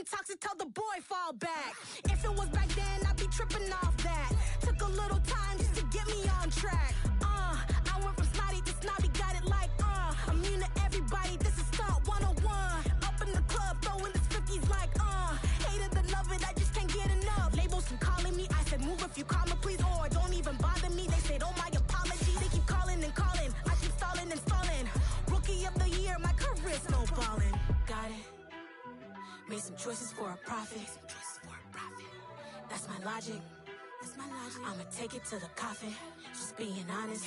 getting toxic, tell the boy fall back. If it was back then, I'd be tripping off that. Took a little time just to get me on track. I went from snotty to snobby, got it like, immune to everybody, this is Stunt 101. Up in the club, throwing this 50s like, hate it, love it, I just can't get enough. Labels from calling me, I said move if you call me please, or don't even bother me. They said, oh my apology, they keep calling and calling. I keep stalling and stalling. Rookie of the year, my career snowballing. Got it. Made some choices for a profit. That's my logic. I'ma take it to the coffin. Just being honest.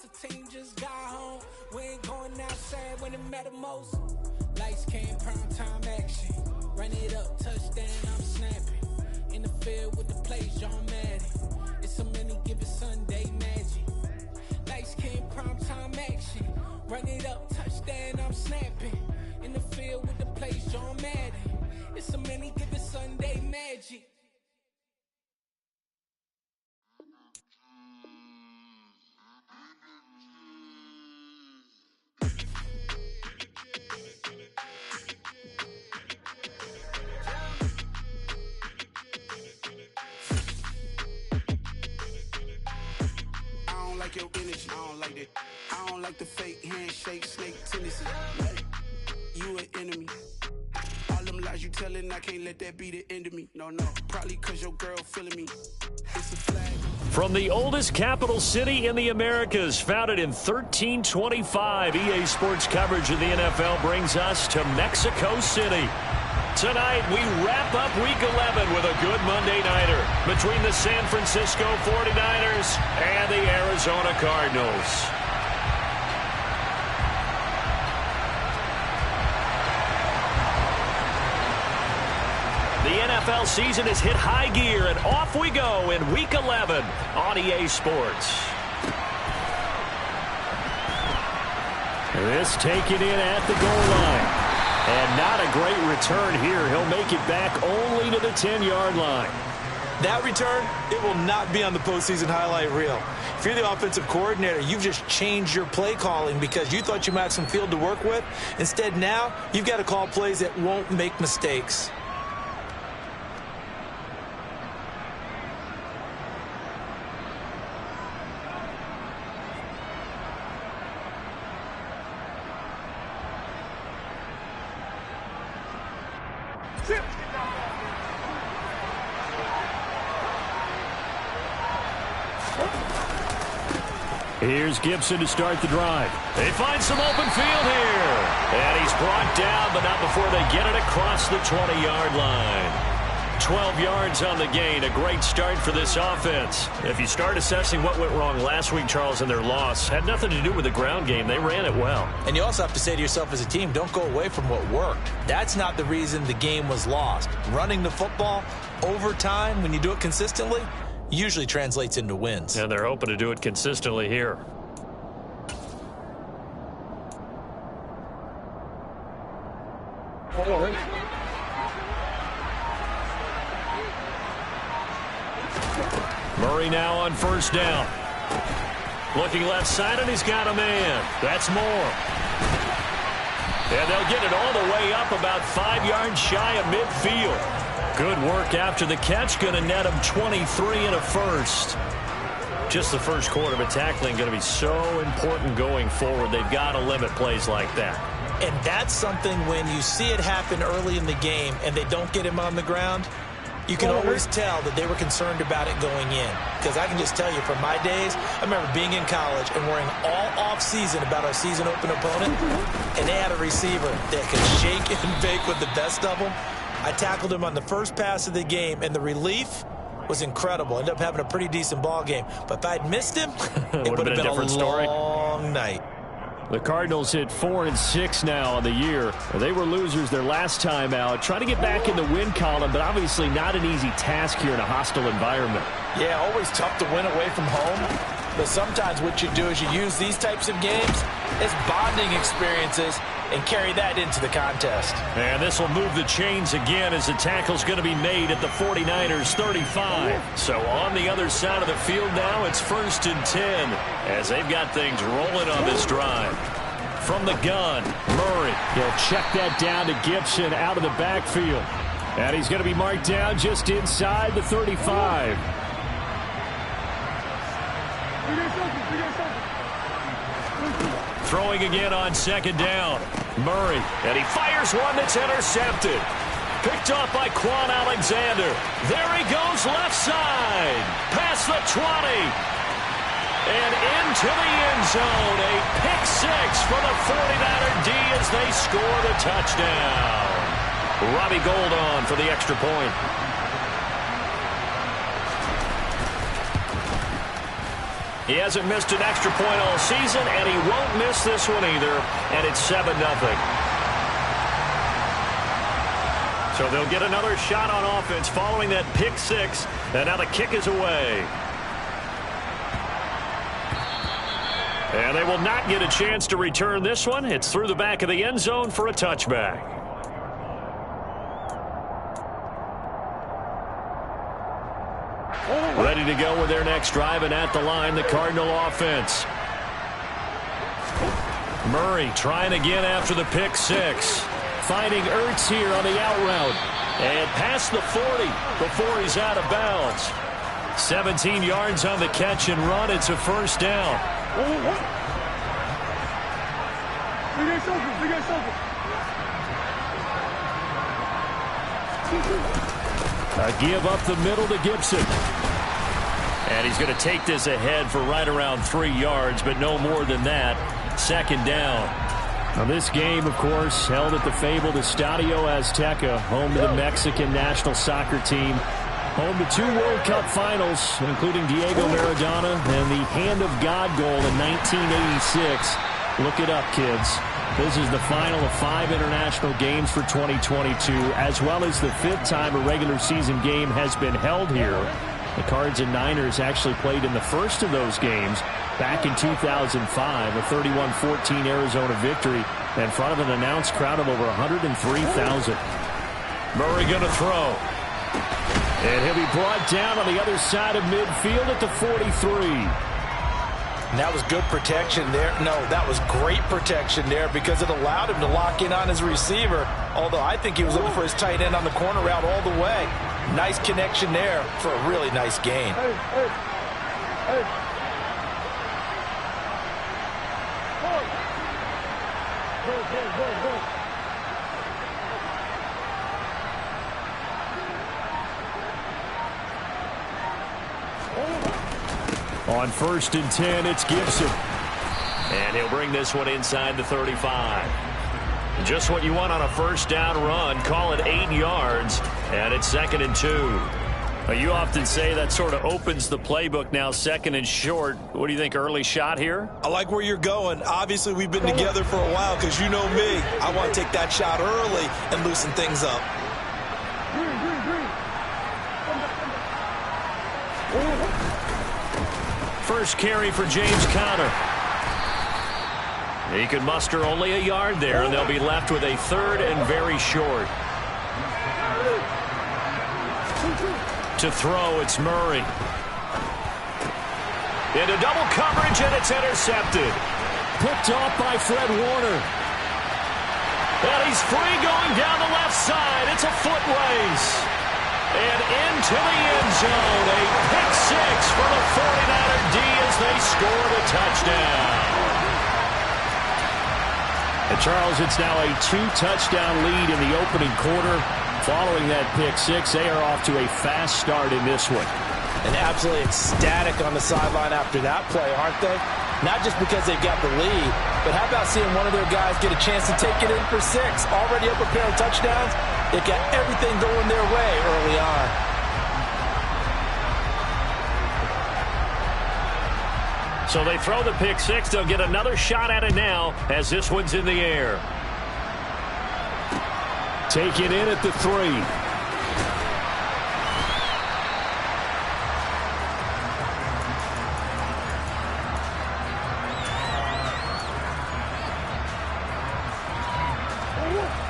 The team just got home. We ain't going outside when it matter most. Lights came, prime time action. Run it up, touchdown, I'm snapping. In the field with the plays, John Madden. It's a many given Sunday magic. Lights came, prime time action. Run it up, touchdown, I'm snapping. In the field with the plays, John Madden. It's a many given Sunday magic. Your energy, I don't like that. I don't like the fake handshake, snake tendency. You an enemy. All them lies you telling, I can't let that be the end of me. No, probably cause your girl feeling me. It's a flag. From the oldest capital city in the Americas, founded in 1325, EA Sports coverage of the NFL brings us to Mexico City. Tonight, we wrap up Week 11 with a good Monday nighter between the San Francisco 49ers and the Arizona Cardinals. The NFL season has hit high gear, and off we go in Week 11 on EA Sports. This taken in at the goal line. And not a great return here. He'll make it back only to the 10-yard line. That return, it will not be on the postseason highlight reel. If you're the offensive coordinator, you've just changed your play calling because you thought you might have some field to work with. Instead, now, you've got to call plays that won't make mistakes. Here's Gibson to start the drive. They find some open field here. And he's brought down, but not before they get it across the 20-yard line. 12 yards on the gain. A great start for this offense. If you start assessing what went wrong last week, Charles, in their loss, had nothing to do with the ground game. They ran it well. And you also have to say to yourself as a team, don't go away from what worked. That's not the reason the game was lost. Running the football over time, when you do it consistently, usually translates into wins. And they're hoping to do it consistently here. Murray now on first down. Looking left side, and he's got a man. That's Moore. And they'll get it all the way up about 5 yards shy of midfield. Good work after the catch. Going to net him 23 and a first. Just the first quarter, but tackling going to be so important going forward. They've got to limit plays like that. And that's something when you see it happen early in the game and they don't get him on the ground, you can always tell that they were concerned about it going in. Because I can just tell you from my days, I remember being in college and worrying all off-season about our season open opponent, and they had a receiver that could shake and bake with the best of them. I tackled him on the first pass of the game, and the relief was incredible. Ended up having a pretty decent ball game. But if I'd missed him, it would have been a different long night. The Cardinals hit 4-6 now on the year. They were losers their last time out. Trying to get back in the win column, but obviously not an easy task here in a hostile environment. Yeah, always tough to win away from home. But sometimes what you do is you use these types of games as bonding experiences and carry that into the contest. And this will move the chains again as the tackle's going to be made at the 49ers 35. So on the other side of the field now, it's 1st and 10 as they've got things rolling on this drive. From the gun, Murray. He'll check that down to Gibson out of the backfield. And he's going to be marked down just inside the 35. Throwing again on 2nd down. Murray, and he fires one that's intercepted. Picked off by Quan Alexander. There he goes left side. Past the 20. And into the end zone. A pick six for the 49er D as they score the touchdown. Robbie Gould on for the extra point. He hasn't missed an extra point all season, and he won't miss this one either, and it's 7-0. So they'll get another shot on offense following that pick six, and now the kick is away. And they will not get a chance to return this one. It's through the back of the end zone for a touchback. Ready to go with their next drive, and at the line, the Cardinal offense. Murray trying again after the pick six. Finding Ertz here on the out route. And past the 40 before he's out of bounds. 17 yards on the catch and run. It's a first down. A give up the middle to Gibson. And he's going to take this ahead for right around 3 yards, but no more than that. 2nd down. Now this game, of course, held at the fabled Estadio Azteca, home to the Mexican national soccer team. Home to 2 World Cup finals, including Diego Maradona and the Hand of God goal in 1986. Look it up, kids. This is the final of 5 international games for 2022, as well as the 5th time a regular season game has been held here. The Cards and Niners actually played in the first of those games back in 2005, a 31-14 Arizona victory in front of an announced crowd of over 103,000. Murray going to throw. And he'll be brought down on the other side of midfield at the 43. And that was good protection there. No, that was great protection there because it allowed him to lock in on his receiver, although I think he was looking for his tight end on the corner route all the way. Nice connection there for a really nice gain. On 1st and 10, it's Gibson. And he'll bring this one inside the 35. Just what you want on a first down run. Call it 8 yards. And it's 2nd and 2. You often say that sort of opens the playbook now, 2nd and short. What do you think, early shot here? I like where you're going. Obviously, we've been together for a while because you know me. I want to take that shot early and loosen things up. First carry for James Conner. He could muster only a yard there, and they'll be left with a 3rd and very short. To throw, it's Murray. Into double coverage, and it's intercepted. Picked off by Fred Warner. And he's free going down the left side. It's a foot race. And into the end zone. A pick 6 for the 49er D as they score the touchdown. And Charles, it's now a 2-touchdown lead in the opening quarter. Following that pick 6, they are off to a fast start in this one. And absolutely ecstatic on the sideline after that play, aren't they? Not just because they've got the lead, but how about seeing one of their guys get a chance to take it in for 6? Already up a pair of touchdowns. They got everything going their way early on. So they throw the pick 6. They'll get another shot at it now as this one's in the air. Taken in at the 3.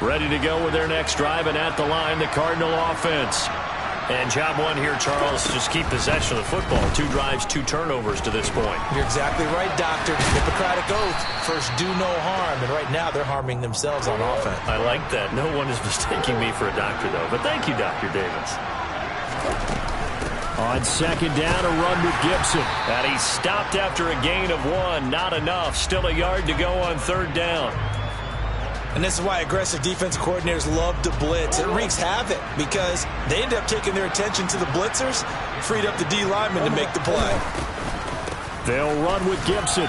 Ready to go with their next drive, and at the line, the Cardinal offense. And job one here, Charles, just keep possession of the football. 2 drives, 2 turnovers to this point. You're exactly right, Doctor. Hippocratic oath. First, do no harm. And right now, they're harming themselves on offense. I like that. No one is mistaking me for a doctor, though. But thank you, Dr. Davis. On 2nd down, a run with Gibson. And he stopped after a gain of 1. Not enough. Still a yard to go on 3rd down. And this is why aggressive defense coordinators love to blitz. It wreaks havoc because they end up taking their attention to the blitzers, freed up the D lineman to make the play. They'll run with Gibson.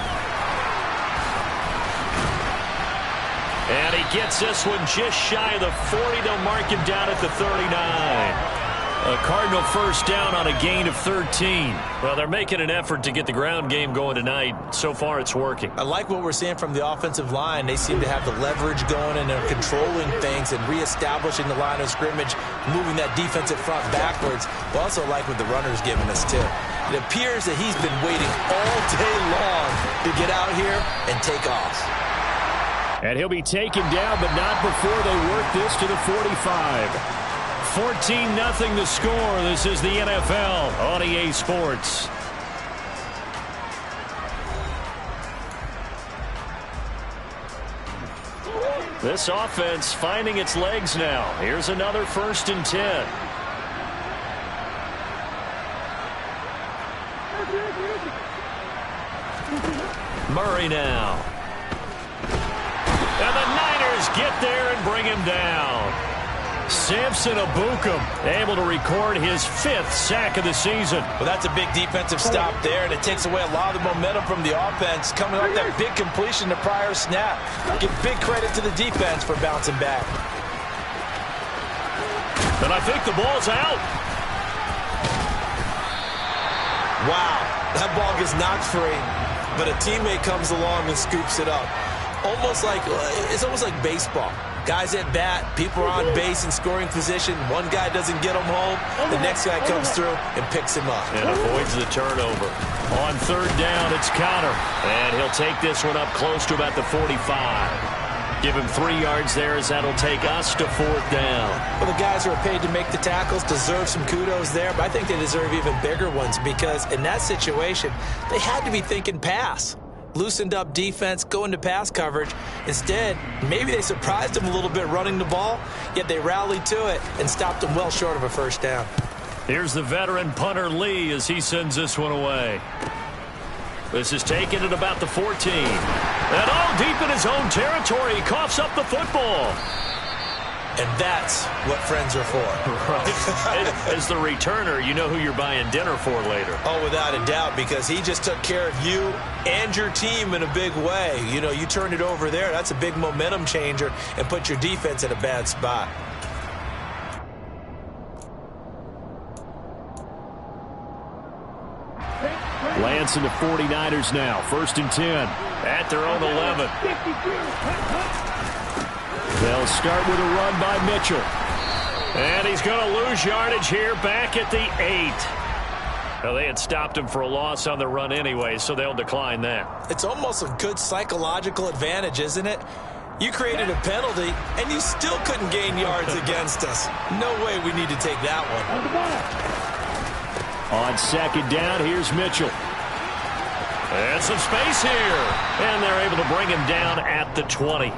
And he gets this one just shy of the 40. They'll mark him down at the 39. A Cardinal first down on a gain of 13. Well, they're making an effort to get the ground game going tonight. So far, it's working. I like what we're seeing from the offensive line. They seem to have the leverage going, and they're controlling things and reestablishing the line of scrimmage, moving that defensive front backwards. We also like what the runner's giving us, too. It appears that he's been waiting all day long to get out here and take off. And he'll be taken down, but not before they work this to the 45. 14-0 the score. This is the NFL on EA Sports. This offense finding its legs now. Here's another 1st and 10. Murray now. And the Niners get there and bring him down. Samson Abukum able to record his 5th sack of the season. Well, that's a big defensive stop there, and it takes away a lot of the momentum from the offense coming off that big completion the prior snap. Give big credit to the defense for bouncing back. And I think the ball's out. Wow, that ball gets knocked free, but a teammate comes along and scoops it up. It's almost like baseball. Guys at bat, people are on base in scoring position. One guy doesn't get him home. The next guy comes through and picks him up. And avoids the turnover. On 3rd down, it's Conner. And he'll take this one up close to about the 45. Give him 3 yards there as that'll take us to 4th down. Well, the guys who are paid to make the tackles deserve some kudos there, but I think they deserve even bigger ones because in that situation, they had to be thinking pass. Loosened up defense, going to pass coverage. Instead, maybe they surprised him a little bit running the ball, yet they rallied to it and stopped him well short of a 1st down. Here's the veteran punter Lee as he sends this one away. This is taken at about the 14. And all deep in his own territory, he coughs up the football. And that's what friends are for. Right. As the returner, you know who you're buying dinner for later. Oh, without a doubt, because he just took care of you and your team in a big way. You know, you turn it over there, that's a big momentum changer and put your defense in a bad spot. Lance and the 49ers now. 1st and 10 at their own 11. They'll start with a run by Mitchell. And he's going to lose yardage here back at the 8. Well, they had stopped him for a loss on the run anyway, so they'll decline that. It's almost a good psychological advantage, isn't it? You created a penalty, and you still couldn't gain yards against us. No way we need to take that one. On 2nd down, here's Mitchell. And some space here. And they're able to bring him down at the 20.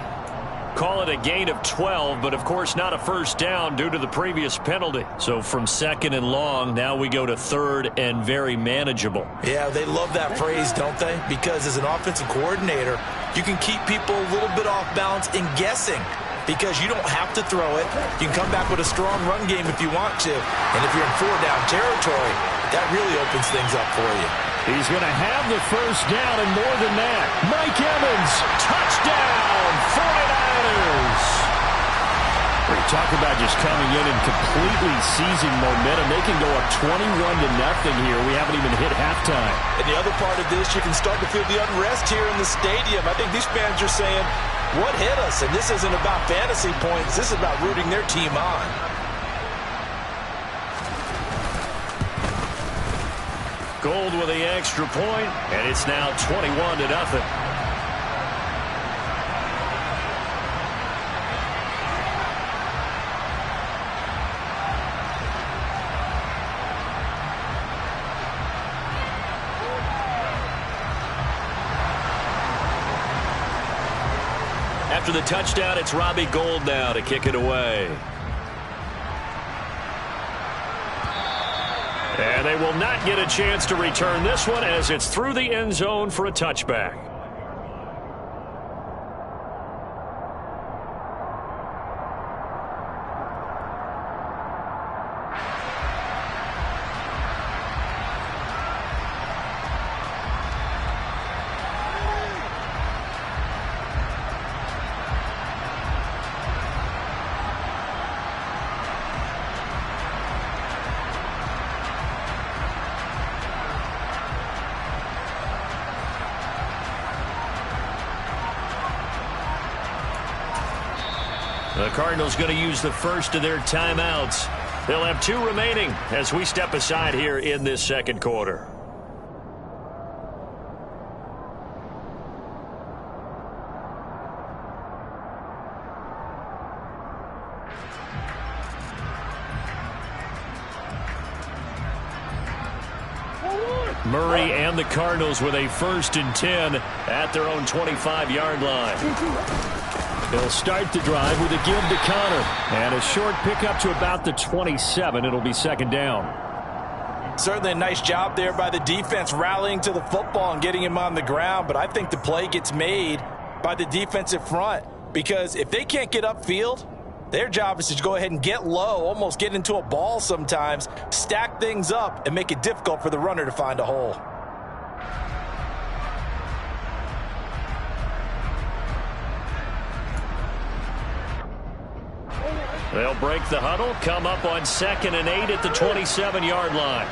Call it a gain of 12, but of course not a first down due to the previous penalty. So from 2nd and long, now we go to 3rd and very manageable. Yeah, they love that phrase, don't they? Because as an offensive coordinator, you can keep people a little bit off balance and guessing because you don't have to throw it. You can come back with a strong run game if you want to. And if you're in 4-down territory, that really opens things up for you. He's going to have the first down and more than that. Mike Evans, touchdown, 49ers. We're talking about just coming in and completely seizing momentum. They can go up 21-0 here. We haven't even hit halftime. And the other part of this, you can start to feel the unrest here in the stadium. I think these fans are saying, what hit us? And this isn't about fantasy points. This is about rooting their team on. Gold with the extra point, and it's now 21-0. After the touchdown, it's Robbie Gould now to kick it away. And they will not get a chance to return this one as it's through the end zone for a touchback. The Cardinals going to use the first of their timeouts. They'll have 2 remaining as we step aside here in this second quarter. Murray and the Cardinals with a 1st and 10 at their own 25-yard line. They'll start the drive with a give to Connor. And a short pickup to about the 27. It'll be 2nd down. Certainly a nice job there by the defense rallying to the football and getting him on the ground. But I think the play gets made by the defensive front. Because if they can't get upfield, their job is to go ahead and get low, almost get into a ball sometimes, stack things up, and make it difficult for the runner to find a hole. They'll break the huddle, come up on 2nd and 8 at the 27-yard line.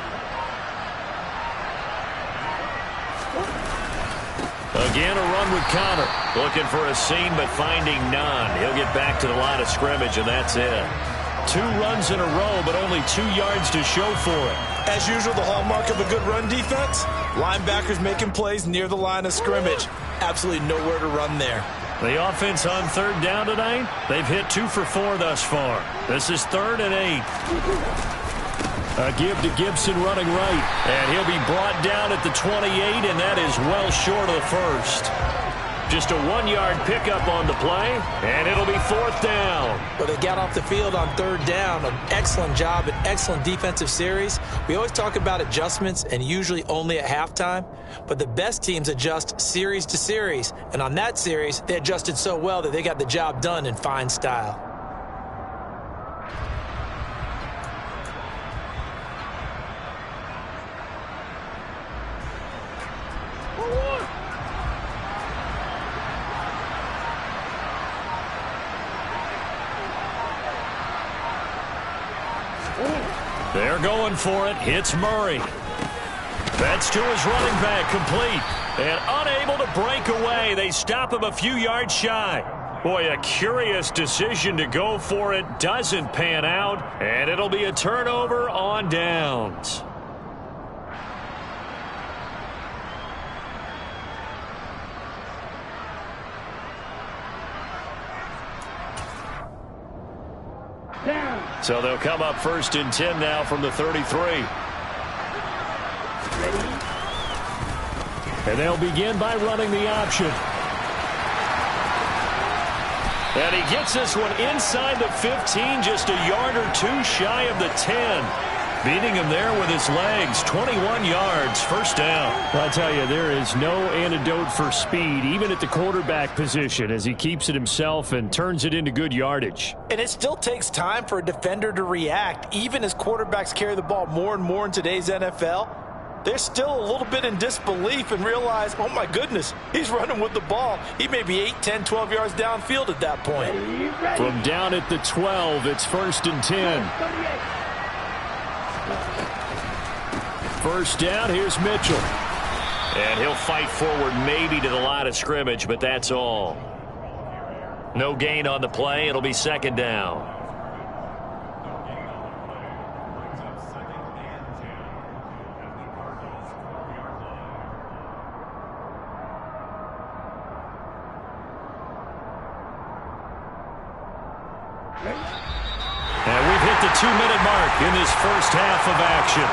Again, a run with Connor. Looking for a seam, but finding none. He'll get back to the line of scrimmage, and that's it. 2 runs in a row, but only 2 yards to show for it. As usual, the hallmark of a good run defense, linebackers making plays near the line of scrimmage. Absolutely nowhere to run there. The offense on 3rd down tonight, they've hit 2 for 4 thus far. This is 3rd and 8. A give to Gibson running right. And he'll be brought down at the 28, and that is well short of the first. Just a 1-yard pickup on the play, and it'll be 4th down. But they got off the field on 3rd down. An excellent job, an excellent defensive series. We always talk about adjustments, and usually only at halftime. But the best teams adjust series to series. And on that series, they adjusted so well that they got the job done in fine style. They're going for it. Hits Murray. That's to his running back, complete. And unable to break away. They stop him a few yards shy. Boy, a curious decision to go for it. Doesn't pan out. And it'll be a turnover on downs. So they'll come up 1st and 10 now from the 33. And they'll begin by running the option. And he gets this one inside the 15, just a yard or two shy of the 10. Beating him there with his legs, 21 yards, first down. Well, I tell you, there is no antidote for speed, even at the quarterback position, as he keeps it himself and turns it into good yardage. And it still takes time for a defender to react, even as quarterbacks carry the ball more and more in today's NFL. They're still a little bit in disbelief and realize, oh my goodness, he's running with the ball. He may be 8, 10, 12 yards downfield at that point. From down at the 12, it's 1st and 10. First down, here's Mitchell. And he'll fight forward maybe to the line of scrimmage, but that's all. No gain on the play. It'll be 2nd down. And we've hit the 2-minute mark in this first half of action.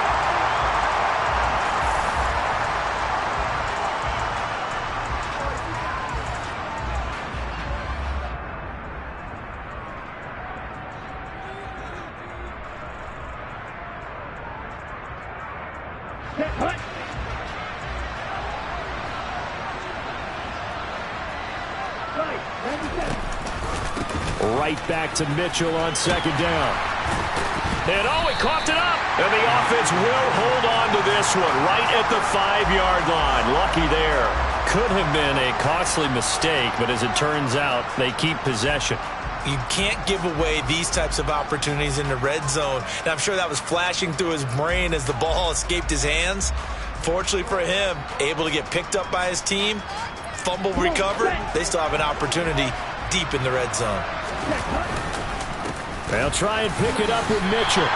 Right back to Mitchell on 2nd down. And he coughed it up. And the offense will hold on to this one right at the 5-yard line. Lucky there. Could have been a costly mistake, but as it turns out, they keep possession. You can't give away these types of opportunities in the red zone. And I'm sure that was flashing through his brain as the ball escaped his hands. Fortunately for him, able to get picked up by his team, fumble recovered. They still have an opportunity deep in the red zone. They'll try and pick it up with Mitchell.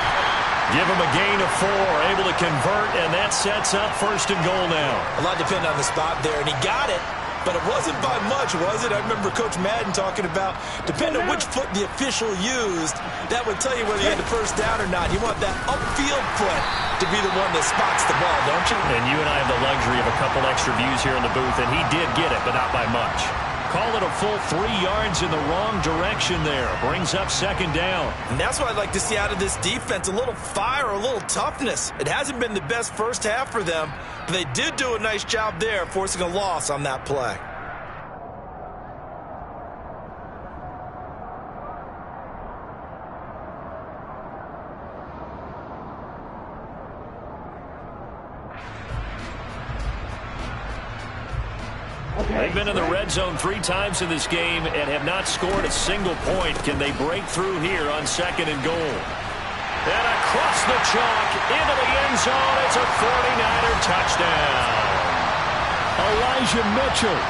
Give him a gain of 4, able to convert, and that sets up 1st and goal now. A lot depended on the spot there, and he got it, but it wasn't by much, was it? I remember Coach Madden talking about, depending on which foot the official used, that would tell you whether you had the first down or not. You want that upfield foot to be the one that spots the ball, don't you? And you and I have the luxury of a couple extra views here in the booth, and he did get it, but not by much. Call it a full 3 yards in the wrong direction there. Brings up 2nd down. And that's what I'd like to see out of this defense, a little fire, a little toughness. It hasn't been the best first half for them, but they did do a nice job there, forcing a loss on that play. They've been in the red zone 3 times in this game and have not scored a single point. Can they break through here on 2nd and goal? And across the chalk into the end zone. It's a 49er touchdown. Elijah Mitchell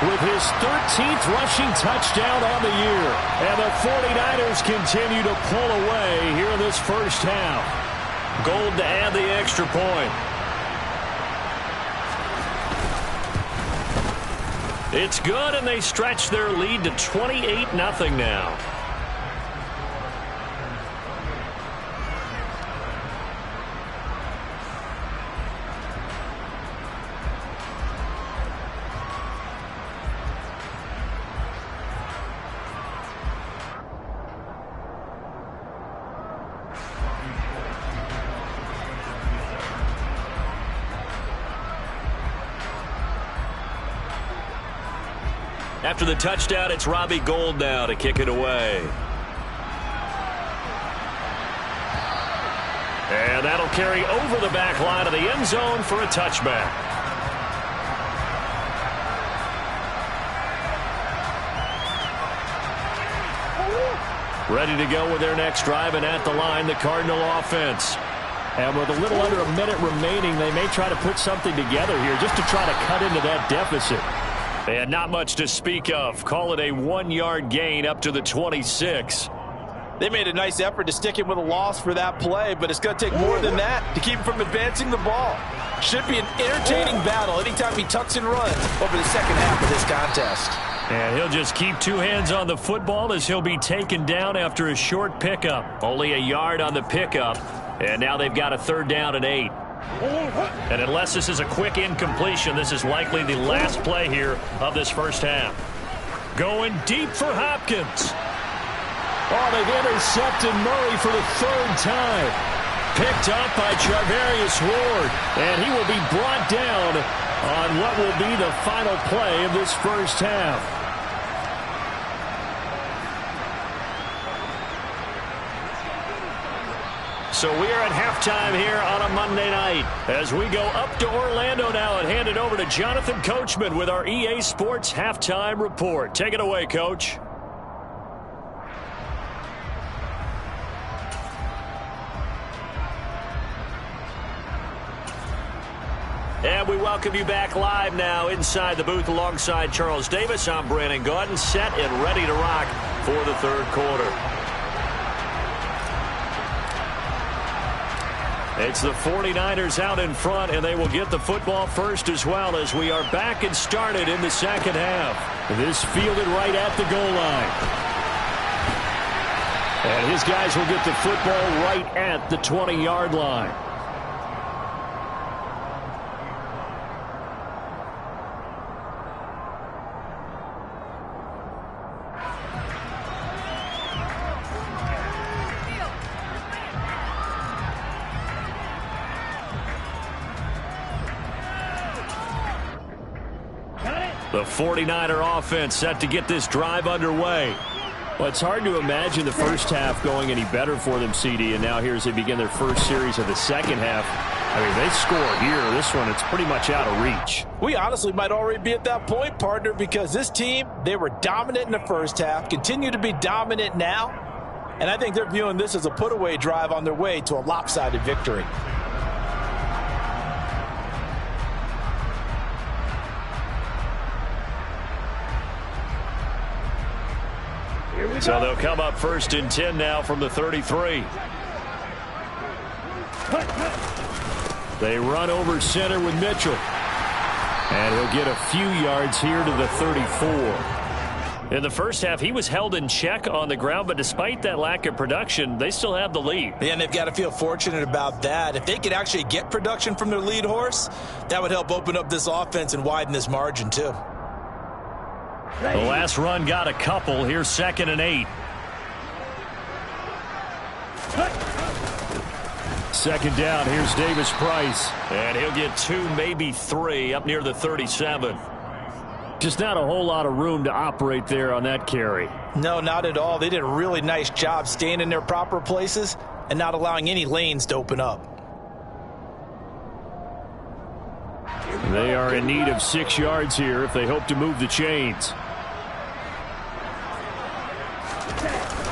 with his 13th rushing touchdown on the year. And the 49ers continue to pull away here in this first half. Gold to add the extra point. It's good, and they stretch their lead to 28-0 now. After the touchdown, it's Robbie Gould now to kick it away. And that'll carry over the back line of the end zone for a touchback. Ready to go with their next drive, and at the line, the Cardinal offense. And with a little under a minute remaining, they may try to put something together here just to try to cut into that deficit. And not much to speak of. Call it a 1-yard gain up to the 26. They made a nice effort to stick him with a loss for that play, but it's going to take more than that to keep him from advancing the ball. Should be an entertaining battle anytime he tucks and runs over the second half of this contest. And he'll just keep two hands on the football as he'll be taken down after a short pickup. Only a yard on the pickup, and now they've got a 3rd down and 8. And unless this is a quick incompletion, this is likely the last play here of this first half. Going deep for Hopkins. Oh, they've intercepted Murray for the 3rd time. Picked up by Charvarius Ward. And he will be brought down on what will be the final play of this first half. So we are at halftime here on a Monday night as we go up to Orlando now and hand it over to Jonathan Coachman with our EA Sports Halftime Report. Take it away, Coach. And we welcome you back live now inside the booth alongside Charles Davis. I'm Brandon Gaudin, set and ready to rock for the 3rd quarter. It's the 49ers out in front, and they will get the football first as well as we are back and started in the second half. This fielded right at the goal line. And his guys will get the football right at the 20-yard line. The 49er offense set to get this drive underway. Well, it's hard to imagine the first half going any better for them, CD, and now here as they begin their first series of the second half. I mean, they score here. This one, it's pretty much out of reach. We honestly might already be at that point, partner, because this team, they were dominant in the first half, continue to be dominant now, and I think they're viewing this as a put-away drive on their way to a lopsided victory. So they'll come up 1st and 10 now from the 33. They run over center with Mitchell. And he'll get a few yards here to the 34. In the first half, he was held in check on the ground, but despite that lack of production, they still have the lead. Yeah, and they've got to feel fortunate about that. If they could actually get production from their lead horse, that would help open up this offense and widen this margin too. The last run got a couple. Here's 2nd and 8. 2nd down. Here's Davis Price. And he'll get 2, maybe 3 up near the 37. Just not a whole lot of room to operate there on that carry. No, not at all. They did a really nice job staying in their proper places and not allowing any lanes to open up. They are in need of 6 yards here if they hope to move the chains.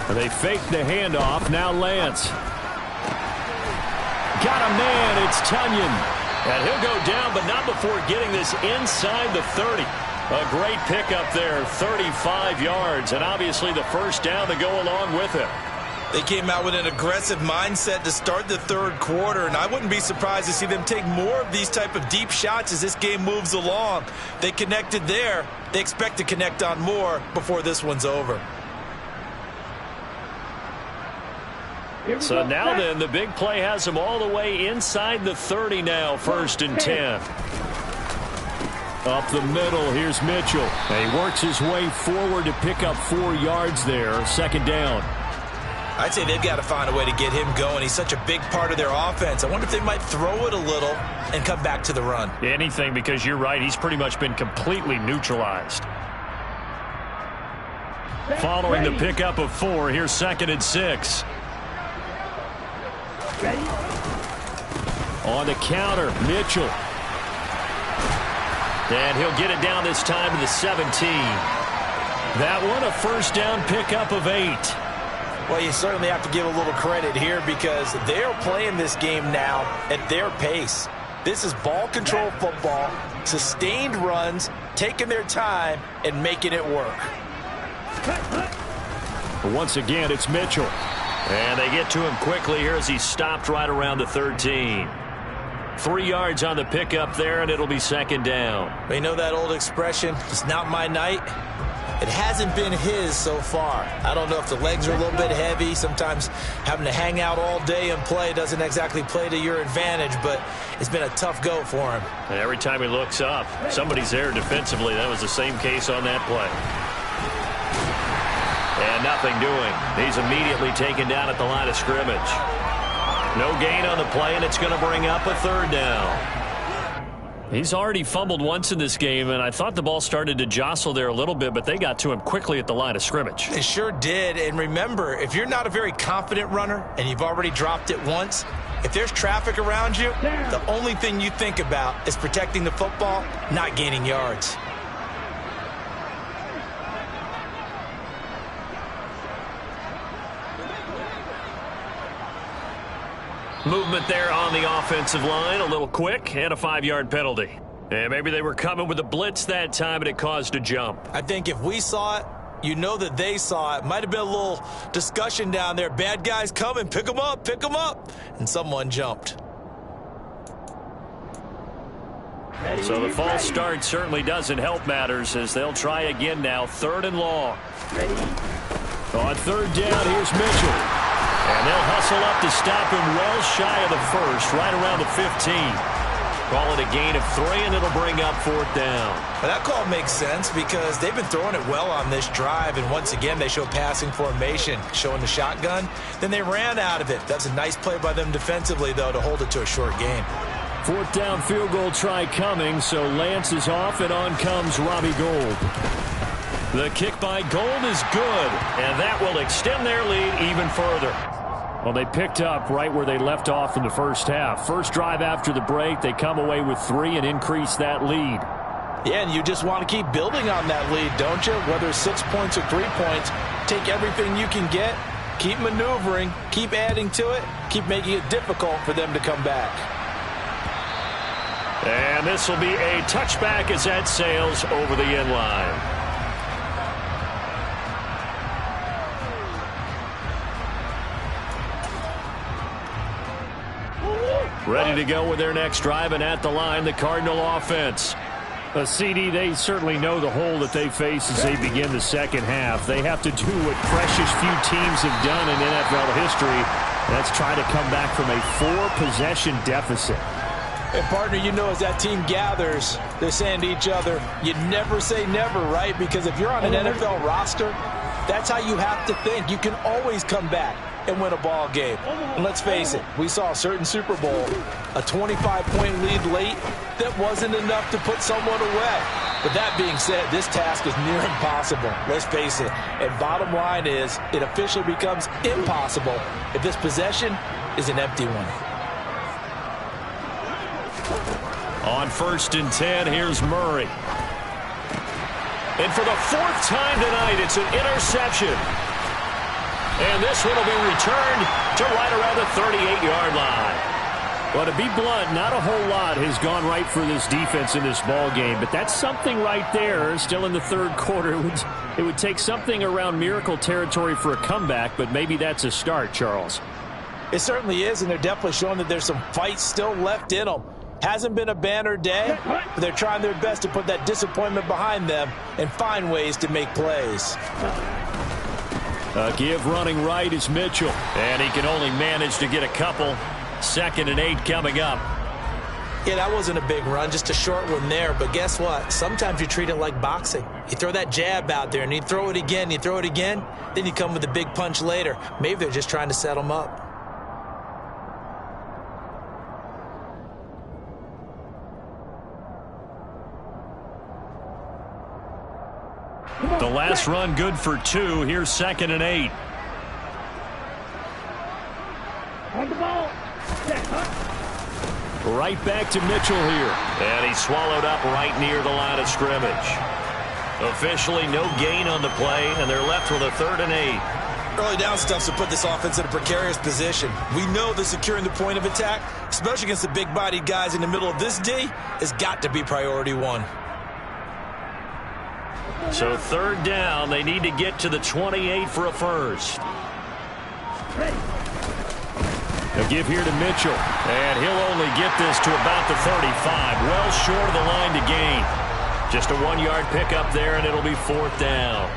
They fake the handoff. Now Lance. Got a man. It's Tunyon. And he'll go down, but not before getting this inside the 30. A great pickup there, 35 yards, and obviously the first down to go along with it. They came out with an aggressive mindset to start the 3rd quarter, and I wouldn't be surprised to see them take more of these type of deep shots as this game moves along. They connected there. They expect to connect on more before this one's over. So now then, the big play has them all the way inside the 30 now, 1st and 10. Up the middle, here's Mitchell. And he works his way forward to pick up 4 yards there, 2nd down. I'd say they've got to find a way to get him going. He's such a big part of their offense. I wonder if they might throw it a little and come back to the run. Anything, because you're right. He's pretty much been completely neutralized. Following the pickup of 4, here's 2nd and 6. On the counter, Mitchell. And he'll get it down this time to the 17. That one a 1st down pickup of 8. Well, you certainly have to give a little credit here because they're playing this game now at their pace. This is ball control football, sustained runs, taking their time and making it work. Once again, it's Mitchell. And they get to him quickly here as he's stopped right around the 13. 3 yards on the pickup there, and it'll be second down. You know that old expression, it's not my night? It hasn't been his so far. I don't know if the legs are a little bit heavy. Sometimes having to hang out all day and play doesn't exactly play to your advantage, but it's been a tough go for him. And every time he looks up, somebody's there defensively. That was the same case on that play. And nothing doing. He's immediately taken down at the line of scrimmage. No gain on the play, and it's going to bring up a third down. He's already fumbled once in this game, and I thought the ball started to jostle there a little bit, but they got to him quickly at the line of scrimmage. They sure did, and remember, if you're not a very confident runner and you've already dropped it once, if there's traffic around you, the only thing you think about is protecting the football, not gaining yards. Movement there on the offensive line, a little quick, and a 5-yard penalty. And maybe they were coming with a blitz that time, and it caused a jump. I think if we saw it, you know that they saw it. Might have been a little discussion down there. Bad guys coming, pick them up, and someone jumped. So the false start certainly doesn't help matters as they'll try again now, 3rd and long. On 3rd down, here's Mitchell. And they'll hustle up to stop him well shy of the first, right around the 15. Call it a gain of 3, and it'll bring up 4th down. Well, that call makes sense because they've been throwing it well on this drive, and once again they show passing formation, showing the shotgun. Then they ran out of it. That's a nice play by them defensively, though, to hold it to a short gain. 4th down field goal try coming, so Lance is off, and on comes Robbie Gould. The kick by Gould is good, and that will extend their lead even further. Well, they picked up right where they left off in the first half. First drive after the break, they come away with 3 and increase that lead. Yeah, and you just want to keep building on that lead, don't you? Whether it's 6 points or 3 points, take everything you can get, keep maneuvering, keep adding to it, keep making it difficult for them to come back. And this will be a touchback as that sails over the end line. Ready to go with their next drive, and at the line, the Cardinal offense. A CD, they certainly know the hole that they face as they begin the second half. They have to do what precious few teams have done in NFL history. That's try to come back from a 4-possession deficit. And, partner, you know as that team gathers, they're saying to each other, you never say never, right? Because if you're on an NFL roster, that's how you have to think. You can always come back and win a ball game. And let's face it, we saw a certain Super Bowl, a 25-point lead late that wasn't enough to put someone away. But that being said, this task is near impossible. Let's face it. And bottom line is, it officially becomes impossible if this possession is an empty one. On 1st and 10, here's Murray. And for the 4th time tonight, it's an interception. And this one will be returned to right around the 38-yard line. Well, to be blunt, not a whole lot has gone right for this defense in this ball game, but that's something right there. Still in the 3rd quarter, it would take something around miracle territory for a comeback, but maybe that's a start, Charles. It certainly is, and they're definitely showing that there's some fight still left in them. Hasn't been a banner day, but they're trying their best to put that disappointment behind them and find ways to make plays. Give running right is Mitchell, and he can only manage to get a couple. 2nd and 8 coming up. Yeah, that wasn't a big run, just a short one there. But guess what? Sometimes you treat it like boxing. You throw that jab out there, and you throw it again, then you come with a big punch later. Maybe they're just trying to set them up. The last run good for 2. Here's 2nd and 8. On the ball. Right back to Mitchell here. And he's swallowed up right near the line of scrimmage. Officially no gain on the play, and they're left with a 3rd and 8. Early down stuff to put this offense in a precarious position. We know that securing the point of attack, especially against the big-bodied guys in the middle of this D, has got to be priority one. So third down, they need to get to the 28 for a first. A give here to Mitchell, and he'll only get this to about the 35, well short of the line to gain. Just a 1-yard pickup there, and it'll be fourth down.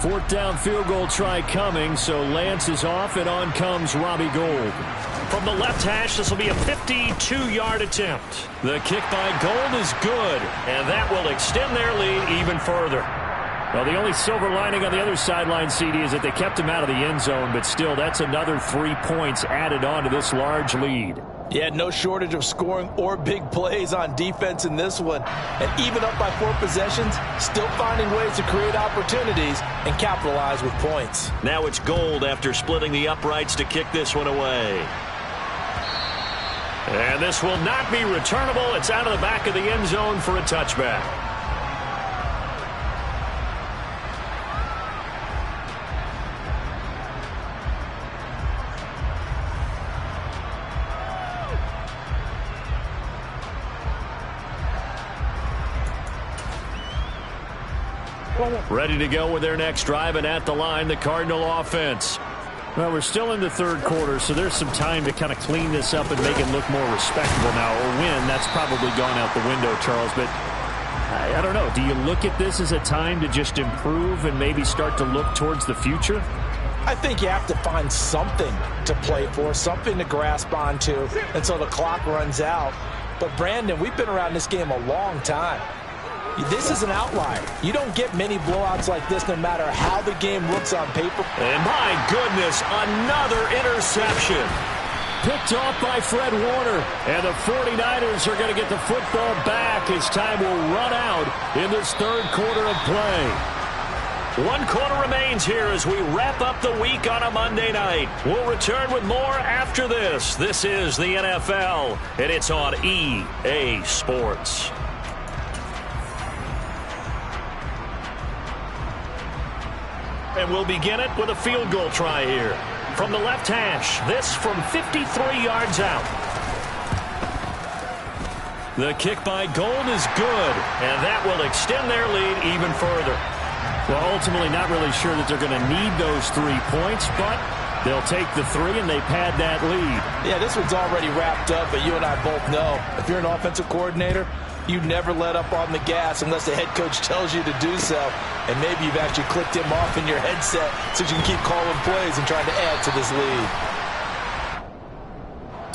Fourth down field goal try coming, so Lance is off, and on comes Robbie Gould. From the left hash, this will be a 52-yard attempt. The kick by Gould is good, and that will extend their lead even further. Well, the only silver lining on the other sideline, CD, is that they kept him out of the end zone, but still, that's another 3 points added on to this large lead. Yeah, no shortage of scoring or big plays on defense in this one. And even up by 4 possessions, still finding ways to create opportunities and capitalize with points. Now it's Gould after splitting the uprights to kick this one away. And this will not be returnable. It's out of the back of the end zone for a touchback. Ready to go with their next drive, and at the line, the Cardinal offense. Well, we're still in the third quarter, so there's some time to kind of clean this up and make it look more respectable now. Or win, that's probably gone out the window, Charles. But I don't know. Do you look at this as a time to just improve and maybe start to look towards the future? I think you have to find something to play for, something to grasp onto until the clock runs out. But, Brandon, we've been around this game a long time. This is an outlier. You don't get many blowouts like this no matter how the game looks on paper. And my goodness, another interception. Picked off by Fred Warner. And the 49ers are going to get the football back as time will run out in this third quarter of play. 1 quarter remains here as we wrap up the week on a Monday night. We'll return with more after this. This is the NFL, and it's on EA Sports. And we'll begin it with a field goal try here. From the left hash, this from 53 yards out. The kick by Gould is good, and that will extend their lead even further. Well, ultimately not really sure that they're going to need those 3 points, but they'll take the 3 and they pad that lead. Yeah, this one's already wrapped up, but you and I both know if you're an offensive coordinator, you never let up on the gas unless the head coach tells you to do so. And maybe you've actually clicked him off in your headset so you can keep calling plays and trying to add to this lead.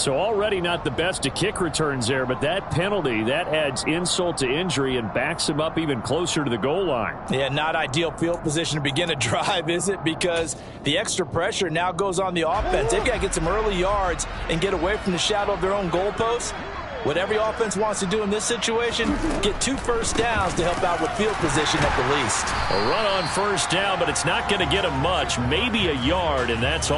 So already not the best of kick returns there, but that penalty, that adds insult to injury and backs him up even closer to the goal line. Yeah, not ideal field position to begin a drive, is it? Because the extra pressure now goes on the offense. They've got to get some early yards and get away from the shadow of their own goalposts. What every offense wants to do in this situation, get 2 first downs to help out with field position at the least. A run on first down, but it's not going to get them much, maybe a yard, and that's all.